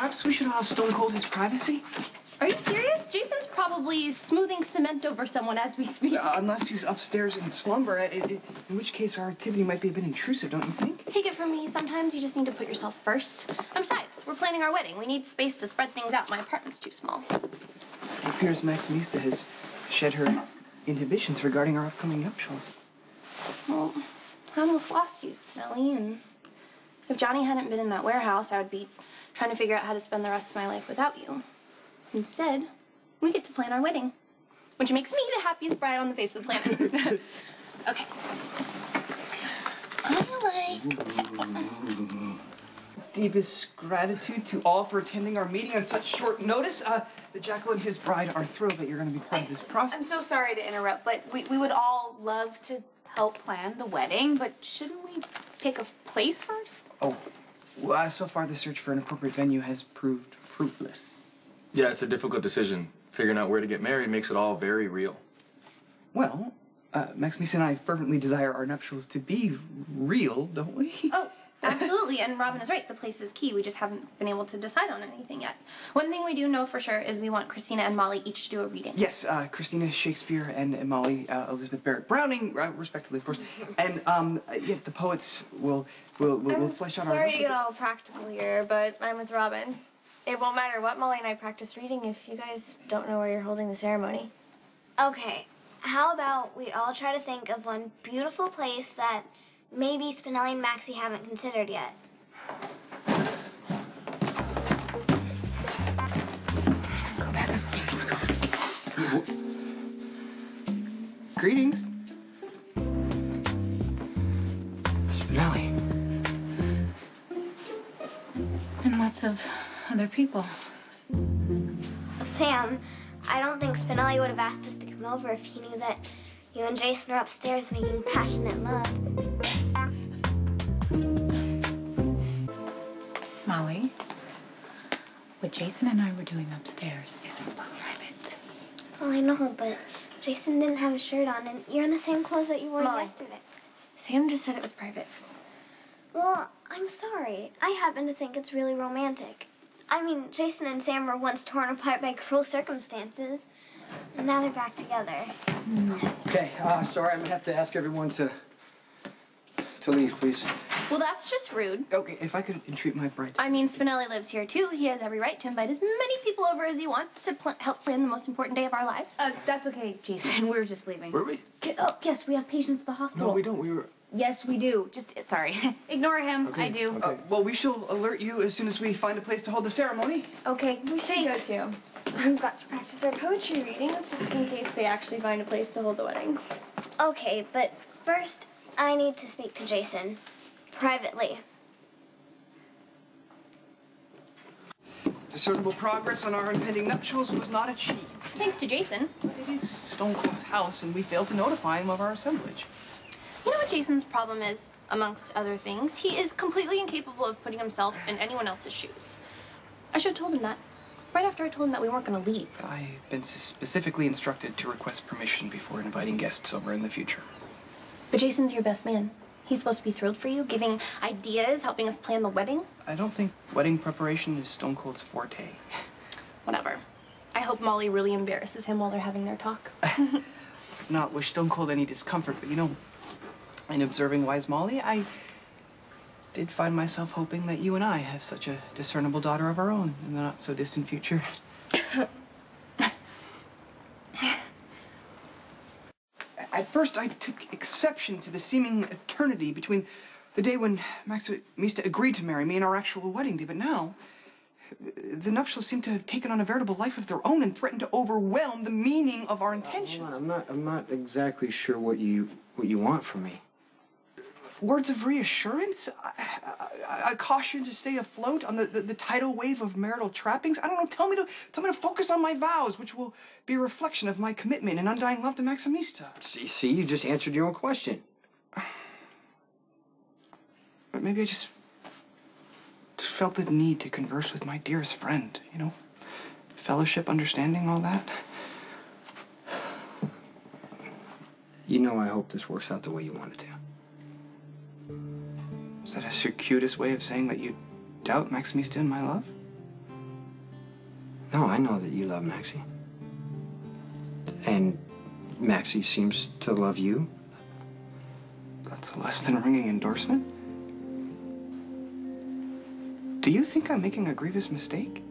perhaps we should allow Stone Cold his privacy? Are you serious? Jason's probably smoothing cement over someone as we speak. Unless he's upstairs in slumber, in which case our activity might be a bit intrusive, don't you think? Take it from me, sometimes you just need to put yourself first. And besides, we're planning our wedding. We need space to spread things out. My apartment's too small. It appears Maximista has shed her inhibitions regarding our upcoming nuptials. Well, I almost lost you, Spinelli, and if Johnny hadn't been in that warehouse, I would be trying to figure out how to spend the rest of my life without you. Instead, we get to plan our wedding, which makes me the happiest bride on the face of the planet. Okay. Deepest gratitude to all for attending our meeting on such short notice. The Jackal and his bride are thrilled that you're going to be part of this process. I'm so sorry to interrupt, but we would all love to help plan the wedding, but shouldn't we pick a place first? Oh, well, so far the search for an appropriate venue has proved fruitless. Yeah, it's a difficult decision. Figuring out where to get married makes it all very real. Well, Maximista and I fervently desire our nuptials to be real, don't we? Oh, absolutely, and Robin is right. The place is key. We just haven't been able to decide on anything yet. One thing we do know for sure is we want Christina and Molly each to do a reading. Yes, Christina Shakespeare and Molly Elizabeth Barrett Browning, respectively, of course. And yeah, the poets will flesh out our... Sorry to get all practical here, but I'm with Robin. It won't matter what Molly and I practice reading if you guys don't know where you're holding the ceremony. Okay, how about we all try to think of one beautiful place that maybe Spinelli and Maxie haven't considered yet. Go back upstairs. Greetings. Spinelli. And lots of other people. Sam, I don't think Spinelli would have asked us to come over if he knew that you and Jason are upstairs making passionate love. Molly, what Jason and I were doing upstairs is private. Well, I know, but Jason didn't have a shirt on, and you're in the same clothes that you wore yesterday. Sam just said it was private. Well, I'm sorry. I happen to think it's really romantic. I mean, Jason and Sam were once torn apart by cruel circumstances, and now they're back together. Okay, sorry, I'm gonna have to ask everyone to leave, please. Well, that's just rude. Okay, if I could entreat my bride. I mean, Spinelli lives here, too. He has every right to invite as many people over as he wants to help plan the most important day of our lives. That's okay, Jason. We're just leaving. Were we? Oh, yes, we have patients at the hospital. No, we don't. We were... Yes, we do. Just, sorry. Ignore him. Okay, I do. okay. Well, we shall alert you as soon as we find a place to hold the ceremony. Okay, we should go too. We've got to practice our poetry readings just in case they actually find a place to hold the wedding. Okay, but first, I need to speak to Jason. Privately. Discernible progress on our impending nuptials was not achieved. Thanks to Jason. But it is Stone Cold's house, and we failed to notify him of our assemblage. You know what Jason's problem is, amongst other things? He is completely incapable of putting himself in anyone else's shoes. I should have told him that. Right after I told him that we weren't going to leave. I've been specifically instructed to request permission before inviting guests over in the future. But Jason's your best man. He's supposed to be thrilled for you, giving ideas, helping us plan the wedding. I don't think wedding preparation is Stone Cold's forte. Whatever. I hope Molly really embarrasses him while they're having their talk. I do not wish Stone Cold any discomfort, but you know, in observing wise Molly, I did find myself hoping that you and I have such a discernible daughter of our own in the not-so-distant future. At first, I took exception to the seeming eternity between the day when Maximista agreed to marry me and our actual wedding day, but now, the nuptials seem to have taken on a veritable life of their own and threaten to overwhelm the meaning of our intentions. Hold on, I'm not exactly sure what you want from me. Words of reassurance? A caution to stay afloat on the tidal wave of marital trappings? I don't know, tell me to focus on my vows, which will be a reflection of my commitment and undying love to Maximista. See, you just answered your own question. But maybe I just felt the need to converse with my dearest friend, you know? Fellowship, understanding, all that. You know I hope this works out the way you want it to. Is that a circuitous way of saying that you doubt Maximista and my love? No, I know that you love Maxie. And Maxie seems to love you. That's a less than ringing endorsement. Do you think I'm making a grievous mistake?